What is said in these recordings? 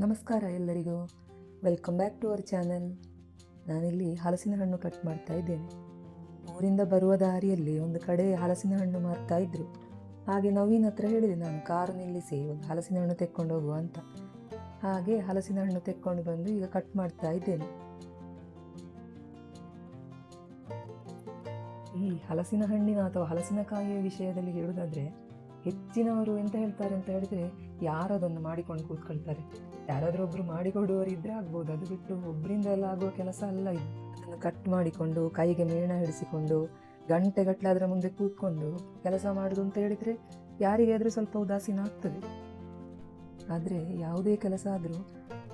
ನಮಸ್ಕಾರ ಎಲ್ಲರಿಗೂ. Welcome back to our channel. ನಾನಿಲ್ಲಿ ಹಲಸಿನ ಹಣ್ಣು ಕಟ್ ಮಾಡ್ತಾ ಇದ್ದೇನೆ. ಊರಿಂದ ಬರುವ ದಾರಿಯಲ್ಲಿ ಒಂದು ಕಡೆ ಹಲಸಿನ ಹಣ್ಣು ಮಾರ್ತಾ ಇದ್ರು. ಹಾಗೆ ನವೀನ್ ಹತ್ರ ಹೇಳಿದೆ, ನಾನು ಕಾರು ನಿಲ್ಲಿಸಿ ಒಂದು ಹಲಸಿನ ಹಣ್ಣು ತೆಕ್ಕೊಂಡು ಹೋಗುವ ಅಂತ. ಹಾಗೆ ಹಲಸಿನ ಹಣ್ಣು ತೆಕ್ಕೊಂಡು ಬಂದು ಈಗ ಕಟ್ ಮಾಡ್ತಾ ಇದ್ದೇನೆ. ಈ ಹಲಸಿನ ಹಣ್ಣಿನ ಅಥವಾ ಹಲಸಿನಕಾಯಿಯ ವಿಷಯದಲ್ಲಿ ಹೇಳುವುದಾದ್ರೆ, ಹೆಚ್ಚಿನವರು ಎಂತ ಹೇಳ್ತಾರೆ ಅಂತ ಹೇಳಿದ್ರೆ, ಯಾರು ಅದನ್ನು ಮಾಡಿಕೊಂಡು ಕೂತ್ಕೊಳ್ತಾರೆ. ಯಾರಾದರೂ ಒಬ್ರು ಮಾಡಿಕೊಡುವವರು ಇದ್ರೆ ಆಗ್ಬೋದು, ಅದು ಬಿಟ್ಟು ಒಬ್ಬರಿಂದ ಎಲ್ಲ ಆಗುವ ಕೆಲಸ ಅಲ್ಲ ಇದು. ಅದನ್ನು ಕಟ್ ಮಾಡಿಕೊಂಡು ಕೈಗೆ ಮೇಣ ಹಿಡಿಸಿಕೊಂಡು ಗಂಟೆಗಟ್ಟಲೆ ಅದರ ಮುಂದೆ ಕೂತ್ಕೊಂಡು ಕೆಲಸ ಮಾಡುದು ಅಂತ ಹೇಳಿದ್ರೆ ಯಾರಿಗಾದ್ರೂ ಸ್ವಲ್ಪ ಉದಾಸೀನ ಆಗ್ತದೆ. ಆದರೆ ಯಾವುದೇ ಕೆಲಸ ಆದರೂ,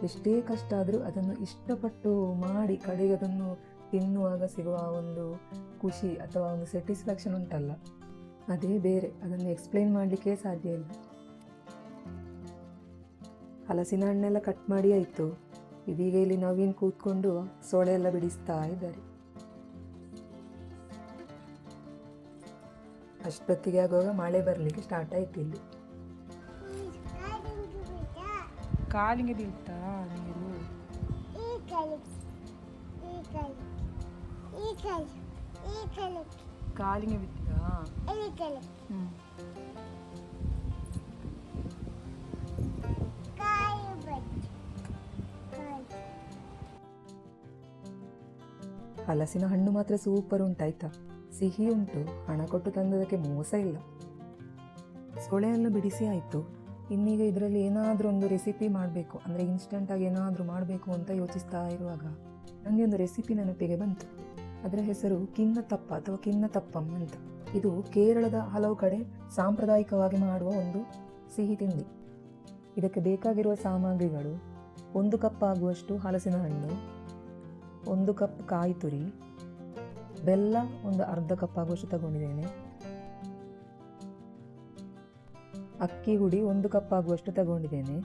ಎಷ್ಟೇ ಕಷ್ಟ ಆದರೂ ಅದನ್ನು ಇಷ್ಟಪಟ್ಟು ಮಾಡಿ ಕಡೆಗೆ ಅದನ್ನು ತಿನ್ನುವಾಗ ಸಿಗುವ ಒಂದು ಖುಷಿ ಅಥವಾ ಒಂದು ಸ್ಯಾಟಿಸ್ಫ್ಯಾಕ್ಷನ್ ಉಂಟಲ್ಲ, ಅದೇ ಬೇರೆ. ಅದನ್ನು ಎಕ್ಸ್ಪ್ಲೈನ್ ಮಾಡಲಿಕ್ಕೆ ಸಾಧ್ಯ ಇಲ್ಲ. ಹಲಸಿನ ಹಣ್ಣೆಲ್ಲ ಕಟ್ ಮಾಡಿ ಆಯಿತು. ಇದೀಗ ಇಲ್ಲಿ ನವೀನ್ ಕೂತ್ಕೊಂಡು ಸೊಳೆ ಎಲ್ಲ ಬಿಡಿಸ್ತಾ ಇದ್ದಾರೆ. ಅಷ್ಟೊತ್ತಿಗೆ ಆಗುವಾಗ ಮಳೆ ಬರಲಿಕ್ಕೆ ಸ್ಟಾರ್ಟ್ ಆಯ್ತು. ಇಲ್ಲಿ ಕಾಲಿಗೆ ಬೀಳ್ತಾ ನೀರು. ಕಾಲಿಗೆ ಬಿತ್ತಾ. ಹಲಸಿನ ಹಣ್ಣು ಮಾತ್ರ ಸೂಪರ್ ಉಂಟಾಯ್ತಾ, ಸಿಹಿ ಉಂಟು, ಹಣ ಕೊಟ್ಟು ತಂದದಕ್ಕೆ ಮೋಸ ಇಲ್ಲ. ಸೊಳೆ ಎಲ್ಲ ಬಿಡಿಸಿ ಆಯಿತು. ಇನ್ನೀಗ ಇದರಲ್ಲಿ ಏನಾದರೂ ಒಂದು ರೆಸಿಪಿ ಮಾಡಬೇಕು, ಅಂದರೆ ಇನ್ಸ್ಟೆಂಟಾಗಿ ಏನಾದರೂ ಮಾಡಬೇಕು ಅಂತ ಯೋಚಿಸ್ತಾ ಇರುವಾಗ ನನಗೆ ಒಂದು ರೆಸಿಪಿ ನೆನಪಿಗೆ ಬಂತು. ಅದರ ಹೆಸರು ಕಿನ್ನತಪ್ಪ ಅಥವಾ ಕಿನ್ನತಪ್ಪಂ ಅಂತ. ಇದು ಕೇರಳದ ಹಲವು ಕಡೆ ಸಾಂಪ್ರದಾಯಿಕವಾಗಿ ಮಾಡುವ ಒಂದು ಸಿಹಿ ತಿಂಡಿ. ಇದಕ್ಕೆ ಬೇಕಾಗಿರುವ ಸಾಮಗ್ರಿಗಳು: 1 ಕಪ್ ಆಗುವಷ್ಟು ಹಲಸಿನ ಹಣ್ಣು, 1 ಕಪ್ ಕಾಯಿ ತುರಿ, ಬೆಲ್ಲ ಒಂದು ಅರ್ಧ ಕಪ್ ಆಗುವಷ್ಟು ತಗೊಂಡಿದ್ದೇನೆ, ಅಕ್ಕಿ ಹುಡಿ 1 ಕಪ್ ಆಗುವಷ್ಟು ತಗೊಂಡಿದ್ದೇನೆ,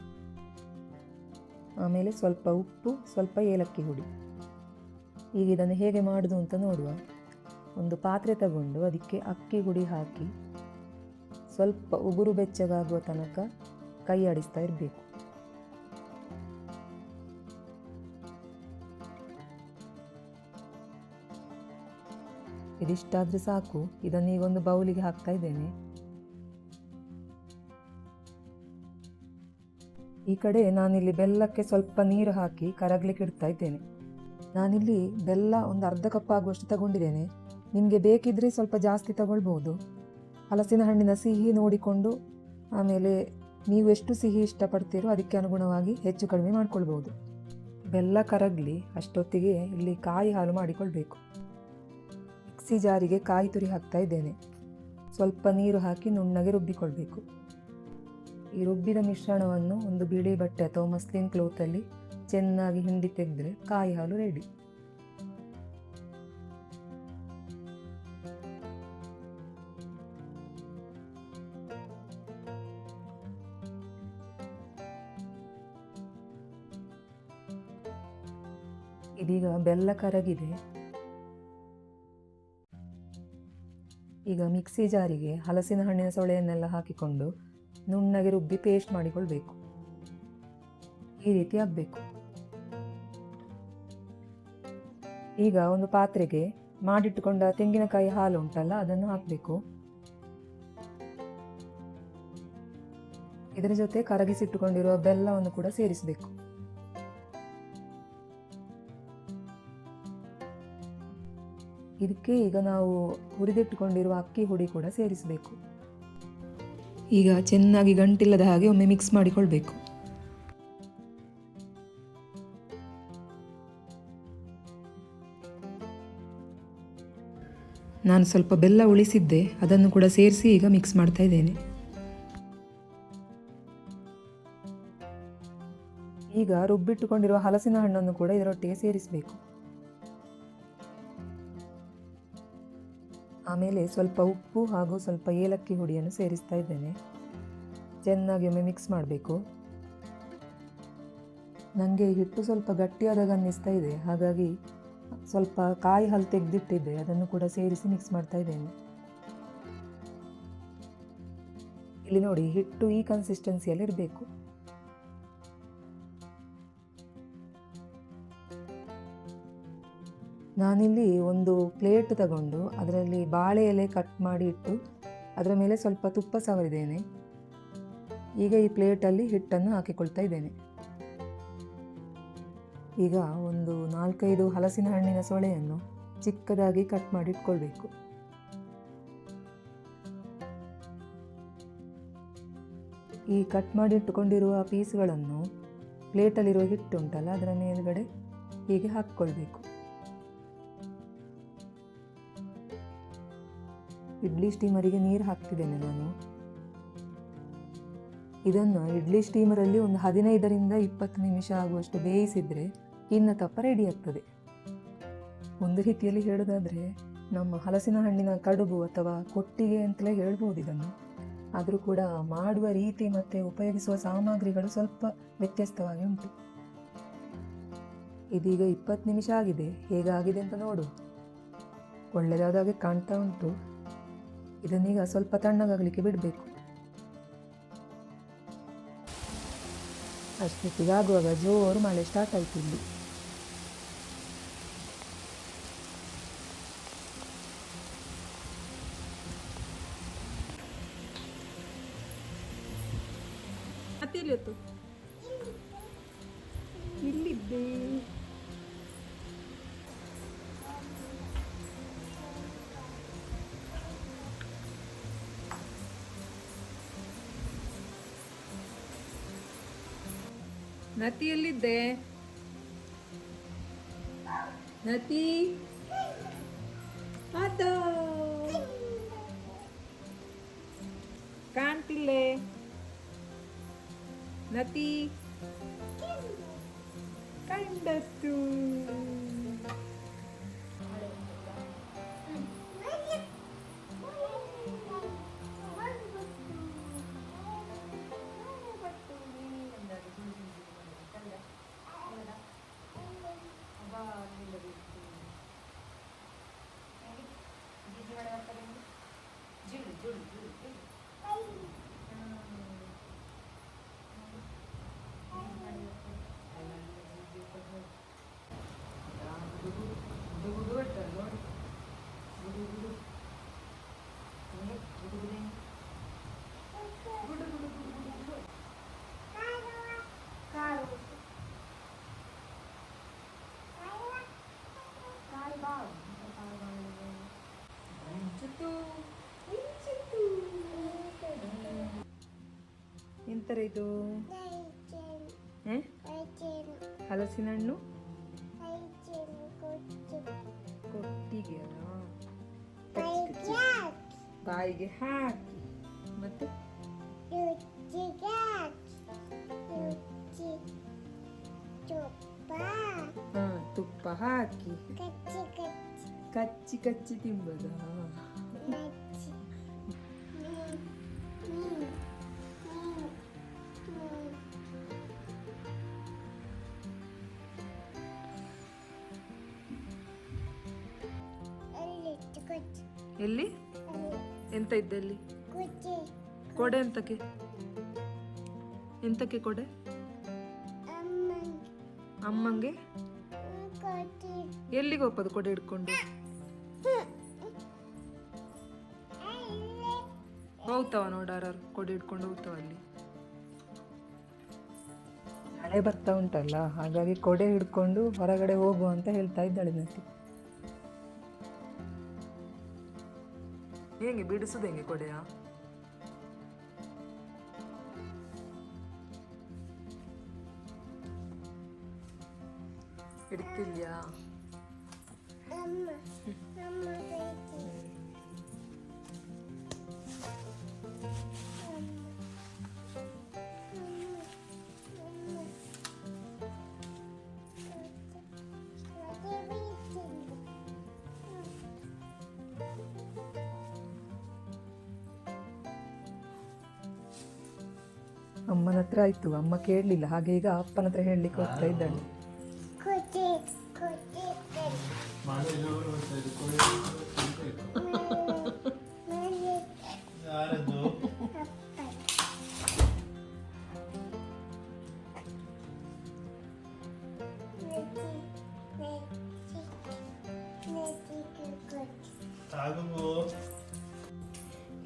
ಆಮೇಲೆ ಸ್ವಲ್ಪ ಉಪ್ಪು, ಸ್ವಲ್ಪ ಏಲಕ್ಕಿ ಹುಡಿ. ಈಗ ಇದನ್ನು ಹೇಗೆ ಮಾಡೋದು ಅಂತ ನೋಡುವ. ಒಂದು ಪಾತ್ರೆ ತಗೊಂಡು ಅದಕ್ಕೆ ಅಕ್ಕಿ ಹುಡಿ ಹಾಕಿ ಸ್ವಲ್ಪ ಉಗುರು ಬೆಚ್ಚಗಾಗುವ ತನಕ ಕೈ ಆಡಿಸ್ತಾ ಇರಬೇಕು. ಇದಿಷ್ಟಾದರೆ ಸಾಕು. ಇದನ್ನು ಈಗ ಒಂದು ಬೌಲಿಗೆ ಹಾಕ್ತಾ ಇದ್ದೇನೆ. ಈ ಕಡೆ ನಾನಿಲ್ಲಿ ಬೆಲ್ಲಕ್ಕೆ ಸ್ವಲ್ಪ ನೀರು ಹಾಕಿ ಕರಗಲಿಕ್ಕೆ ಇಡ್ತಾ ಇದ್ದೇನೆ. ನಾನಿಲ್ಲಿ ಬೆಲ್ಲ ಒಂದು ಅರ್ಧ ಕಪ್ ಆಗುವಷ್ಟು ತಗೊಂಡಿದ್ದೇನೆ. ನಿಮಗೆ ಬೇಕಿದ್ರೆ ಸ್ವಲ್ಪ ಜಾಸ್ತಿ ತಗೊಳ್ಬೋದು. ಹಲಸಿನ ಹಣ್ಣಿನ ಸಿಹಿ ನೋಡಿಕೊಂಡು, ಆಮೇಲೆ ನೀವು ಎಷ್ಟು ಸಿಹಿ ಇಷ್ಟಪಡ್ತೀರೋ ಅದಕ್ಕೆ ಅನುಗುಣವಾಗಿ ಹೆಚ್ಚು ಕಡಿಮೆ ಮಾಡ್ಕೊಳ್ಬೋದು. ಬೆಲ್ಲ ಕರಗಲಿ ಅಷ್ಟೊತ್ತಿಗೆ ಇಲ್ಲಿ ಕಾಯಿ ಹಾಲು ಮಾಡಿಕೊಳ್ಬೇಕು. ಮಿಕ್ಸಿ ಜಾರಿಗೆ ಕಾಯಿ ತುರಿ ಹಾಕ್ತಾ ಇದ್ದೇನೆ. ಸ್ವಲ್ಪ ನೀರು ಹಾಕಿ ನುಣ್ಣಗೆ ರುಬ್ಬಿಕೊಳ್ಬೇಕು. ಈ ರುಬ್ಬಿದ ಮಿಶ್ರಣವನ್ನು ಒಂದು ಬಿಳಿ ಬಟ್ಟೆ ಅಥವಾ ಮಸ್ಲಿನ್ ಕ್ಲೋತಲ್ಲಿ ಚೆನ್ನಾಗಿ ಹಿಂಡಿ ತೆಗೆದ್ರೆ ಕಾಯಿ ಹಾಲು ರೆಡಿ. ಇದೀಗ ಬೆಲ್ಲ ಕರಗಿದೆ. ಈಗ ಮಿಕ್ಸಿ ಜಾರಿಗೆ ಹಲಸಿನ ಹಣ್ಣಿನ ಸೊಳೆಯನ್ನೆಲ್ಲ ಹಾಕಿಕೊಂಡು ನುಣ್ಣಗೆ ರುಬ್ಬಿ ಪೇಸ್ಟ್ ಮಾಡಿಕೊಳ್ಬೇಕು. ಈ ರೀತಿ ಆಗಬೇಕು. ಈಗ ಒಂದು ಪಾತ್ರೆಗೆ ಮಾಡಿಟ್ಟುಕೊಂಡ ತೆಂಗಿನಕಾಯಿ ಹಾಲು ಉಂಟಲ್ಲ, ಅದನ್ನು ಹಾಕಬೇಕು. ಇದರ ಜೊತೆ ಕರಗಿಸಿಟ್ಟುಕೊಂಡಿರುವ ಬೆಲ್ಲವನ್ನು ಕೂಡ ಸೇರಿಸಬೇಕು. ಇದಕ್ಕೆ ಈಗ ನಾವು ಹುರಿದಿಟ್ಟುಕೊಂಡಿರುವ ಅಕ್ಕಿ ಹುಡಿ ಕೂಡ ಸೇರಿಸಬೇಕು. ಈಗ ಚೆನ್ನಾಗಿ ಗಂಟಿಲ್ಲದ ಹಾಗೆ ಒಮ್ಮೆ ಮಿಕ್ಸ್ ಮಾಡಿಕೊಳ್ಬೇಕು. ನಾನು ಸ್ವಲ್ಪ ಬೆಲ್ಲ ಉಳಿಸಿದ್ದೆ, ಅದನ್ನು ಕೂಡ ಸೇರಿಸಿ ಈಗ ಮಿಕ್ಸ್ ಮಾಡ್ತಾ ಇದ್ದೇನೆ. ಈಗ ರುಬ್ಬಿಟ್ಟುಕೊಂಡಿರುವ ಹಲಸಿನ ಹಣ್ಣನ್ನು ಕೂಡ ಇದರೊಟ್ಟಿಗೆ ಸೇರಿಸಬೇಕು. ಆಮೇಲೆ ಸ್ವಲ್ಪ ಉಪ್ಪು ಹಾಗೂ ಸ್ವಲ್ಪ ಏಲಕ್ಕಿ ಹುಡಿಯನ್ನು ಸೇರಿಸ್ತಾ ಇದ್ದೇನೆ. ಚೆನ್ನಾಗಿ ಒಮ್ಮೆ ಮಿಕ್ಸ್ ಮಾಡಬೇಕು. ನನಗೆ ಹಿಟ್ಟು ಸ್ವಲ್ಪ ಗಟ್ಟಿಯಾದಾಗ ಅನ್ನಿಸ್ತಾ ಇದೆ, ಹಾಗಾಗಿ ಸ್ವಲ್ಪ ಕಾಯಿ ಹಾಲು ತೆಗೆದಿಟ್ಟಿದ್ದೆ, ಅದನ್ನು ಕೂಡ ಸೇರಿಸಿ ಮಿಕ್ಸ್ ಮಾಡ್ತಾ ಇದ್ದೇನೆ. ಇಲ್ಲಿ ನೋಡಿ, ಹಿಟ್ಟು ಈ ಕನ್ಸಿಸ್ಟೆನ್ಸಿಯಲ್ಲಿ ಇರಬೇಕು. ನಾನಿಲ್ಲಿ ಒಂದು ಪ್ಲೇಟ್ ತಗೊಂಡು ಅದರಲ್ಲಿ ಬಾಳೆ ಎಲೆ ಕಟ್ ಮಾಡಿ ಇಟ್ಟು ಅದರ ಮೇಲೆ ಸ್ವಲ್ಪ ತುಪ್ಪ ಸವರಿದ್ದೇನೆ. ಈಗ ಈ ಪ್ಲೇಟಲ್ಲಿ ಹಿಟ್ಟನ್ನು ಹಾಕಿಕೊಳ್ತಾ ಇದ್ದೇನೆ. ಈಗ ಒಂದು 4-5 ಹಲಸಿನ ಹಣ್ಣಿನ ಸೊಳೆಯನ್ನು ಚಿಕ್ಕದಾಗಿ ಕಟ್ ಮಾಡಿ ಇಟ್ಕೊಳ್ಬೇಕು. ಈ ಕಟ್ ಮಾಡಿ ಇಟ್ಟುಕೊಂಡಿರುವ ಪೀಸ್ಗಳನ್ನು ಪ್ಲೇಟಲ್ಲಿರುವ ಹಿಟ್ಟು ಉಂಟಲ್ಲ ಅದರ ಮೇಲ್ಗಡೆ ಹೀಗೆ ಹಾಕ್ಕೊಳ್ಬೇಕು. ಇಡ್ಲಿ ಸ್ಟೀಮರಿಗೆ ನೀರು ಹಾಕ್ತಿದ್ದೇನೆ ನಾನು. ಇದನ್ನು ಇಡ್ಲಿ ಸ್ಟೀಮರಲ್ಲಿ ಒಂದು 15-20 ನಿಮಿಷ ಆಗುವಷ್ಟು ಬೇಯಿಸಿದರೆ ತಪ್ಪ ರೆಡಿ ಆಗ್ತದೆ. ಒಂದು ರೀತಿಯಲ್ಲಿ ಹೇಳೋದಾದರೆ ನಮ್ಮ ಹಲಸಿನ ಹಣ್ಣಿನ ಕಡುಬು ಅಥವಾ ಕೊಟ್ಟಿಗೆ ಅಂತಲೇ ಹೇಳ್ಬೋದು ಇದನ್ನು. ಆದರೂ ಕೂಡ ಮಾಡುವ ರೀತಿ ಮತ್ತು ಉಪಯೋಗಿಸುವ ಸಾಮಗ್ರಿಗಳು ಸ್ವಲ್ಪ ವ್ಯತ್ಯಸ್ತವಾಗಿ ಉಂಟು. ಇದೀಗ 20 ನಿಮಿಷ ಆಗಿದೆ. ಹೇಗಾಗಿದೆ ಅಂತ ನೋಡು. ಒಳ್ಳೆಯದಾದಾಗೆ ಕಾಣ್ತಾ ಉಂಟು. ಇದನ್ನೀಗ ಸ್ವಲ್ಪ ತಣ್ಣಗಾಗಲಿಕ್ಕೆ ಬಿಡಬೇಕು. ಅಷ್ಟೊತ್ತಿಗಾಗುವಾಗ ಜೋರು ಮಳೆ ಸ್ಟಾರ್ಟ್ ಆಯಿತು ಇಲ್ಲಿ. ಮತ್ತೆಲ್ಲಿತ್ತು ಇಲ್ಲಿದ್ದೆ. ನತಿ ಎಲ್ಲಿದ್ದೆ? ನತಿ ಅದೋ ಕಾಣ್ತಿಲ್ಲೇ? ನತಿ ಕಂಡತ್ತು. ಎಂತರ ಇದು? ಹಲಸಿನ ಹಣ್ಣು ಕೊಟ್ಟಿಗೆ ಬಾಯಿಗೆ ಹಾಕಿ ಮತ್ತೆ ತುಪ್ಪ ಹಾಕಿ ಕಚ್ಚಿ ಕಚ್ಚಿ ತಿಂಬದ. ಎಲ್ಲಿ ಎಂತ ಇದ್ದಲ್ಲಿ? ಕೊಡೆ ಎಂತಕ್ಕೆ? ಎಂತಕ್ಕೆ ಕೊಡೆ? ಅಮ್ಮಂಗೆ. ಎಲ್ಲಿಗೆ ಹೋಗ್ಬೋದು ಕೊಡೆ ಹಿಡ್ಕೊಂಡು? ಹೋಗ್ತಾವ ನೋಡಾರ ಕೊಡೆ ಹಿಡ್ಕೊಂಡು ಹೋಗ್ತಾವ ಅಲ್ಲಿ. ಮಳೆ ಬರ್ತಾ ಉಂಟಲ್ಲ, ಹಾಗಾಗಿ ಕೊಡೆ ಹಿಡ್ಕೊಂಡು ಹೊರಗಡೆ ಹೋಗುವ ಅಂತ ಹೇಳ್ತಾ ಇದ್ದಾಳೆ ನಟಿ. ಹೇಗೆ ಬಿಡಿಸುದು ಹೆಂಗೆ ಕೊಡೆಯ? ಹಿಡ್ತಿಲ್ಯಾ? ಅಮ್ಮನ ಹತ್ರ ಆಯ್ತು, ಅಮ್ಮ ಕೇಳಲಿಲ್ಲ, ಹಾಗೆ ಈಗ ಅಪ್ಪನ ಹತ್ರ ಹೇಳಲಿಕ್ಕೆ ಹೋಗ್ತಾ ಇದ್ದಾಳೆ.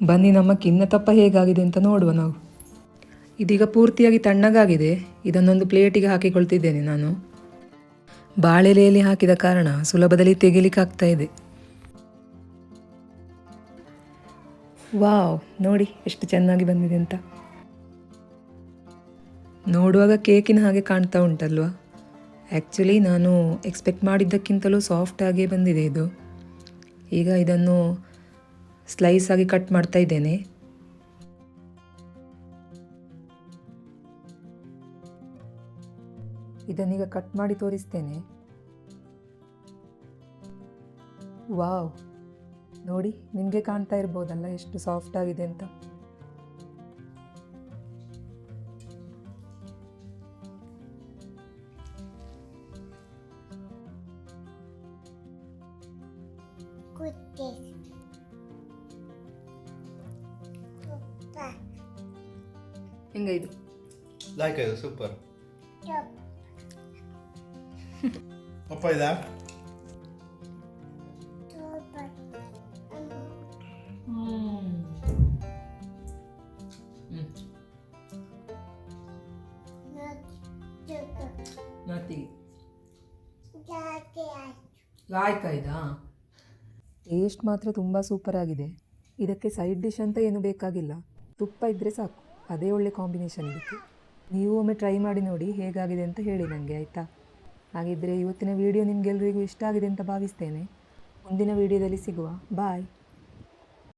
ಬನ್ನಿ ನಮ್ಮ ಕಿನ್ನತಪ್ಪ ಹೇಗಾಗಿದೆ ಅಂತ ನೋಡುವ ನಾವು. ಇದೀಗ ಪೂರ್ತಿಯಾಗಿ ತಣ್ಣಗಾಗಿದೆ. ಇದನ್ನೊಂದು ಪ್ಲೇಟಿಗೆ ಹಾಕಿಕೊಳ್ತಿದ್ದೇನೆ ನಾನು. ಬಾಳೆಲೆಯಲ್ಲಿ ಹಾಕಿದ ಕಾರಣ ಸುಲಭದಲ್ಲಿ ತೆಗಿಲಿಕ್ಕೆ ಆಗ್ತಾ ಇದೆ. ವಾವ್, ನೋಡಿ ಎಷ್ಟು ಚೆನ್ನಾಗಿ ಬಂದಿದೆ ಅಂತ. ನೋಡುವಾಗ ಕೇಕಿನ ಹಾಗೆ ಕಾಣ್ತಾ ಉಂಟಲ್ವಾ. ಆ್ಯಕ್ಚುಲಿ ನಾನು ಎಕ್ಸ್ಪೆಕ್ಟ್ ಮಾಡಿದ್ದಕ್ಕಿಂತಲೂ ಸಾಫ್ಟಾಗೇ ಬಂದಿದೆ ಇದು. ಈಗ ಇದನ್ನು ಸ್ಲೈಸ್ ಆಗಿ ಕಟ್ ಮಾಡ್ತಾ ಇದ್ದೇನೆ. ಇದನ್ನೀಗ ಕಟ್ ಮಾಡಿ ತೋರಿಸ್ತೇನೆ. ವಾವ್, ನೋಡಿ ನಿಮಗೆ ಕಾಣ್ತಾ ಇರ್ಬೋದಲ್ಲ ಎಷ್ಟು ಸಾಫ್ಟ್ ಆಗಿದೆ ಅಂತ. ಹೆಂಗ ಇದು? ಲೈಕ್ ಇದು ಸೂಪರ್. ಪಪ್ಪ ಇದಾ? ಆಯ್ತಾಯ್ತಾ? ಟೇಸ್ಟ್ ಮಾತ್ರ ತುಂಬ ಸೂಪರ್ ಆಗಿದೆ. ಇದಕ್ಕೆ ಸೈಡ್ ಡಿಶ್ ಅಂತ ಏನು ಬೇಕಾಗಿಲ್ಲ, ತುಪ್ಪ ಇದ್ದರೆ ಸಾಕು. ಅದೇ ಒಳ್ಳೆ ಕಾಂಬಿನೇಷನ್ ಇದಕ್ಕೆ. ನೀವು ಒಮ್ಮೆ ಟ್ರೈ ಮಾಡಿ ನೋಡಿ ಹೇಗಾಗಿದೆ ಅಂತ ಹೇಳಿ ನನಗೆ, ಆಯಿತಾ? ಹಾಗಿದ್ದರೆ ಇವತ್ತಿನ ವಿಡಿಯೋ ನಿಮಗೆಲ್ಲರಿಗೂ ಇಷ್ಟ ಆಗಿದೆ ಅಂತ ಭಾವಿಸ್ತೇನೆ. ಮುಂದಿನ ವಿಡಿಯೋದಲ್ಲಿ ಸಿಗುವ. ಬಾಯ್.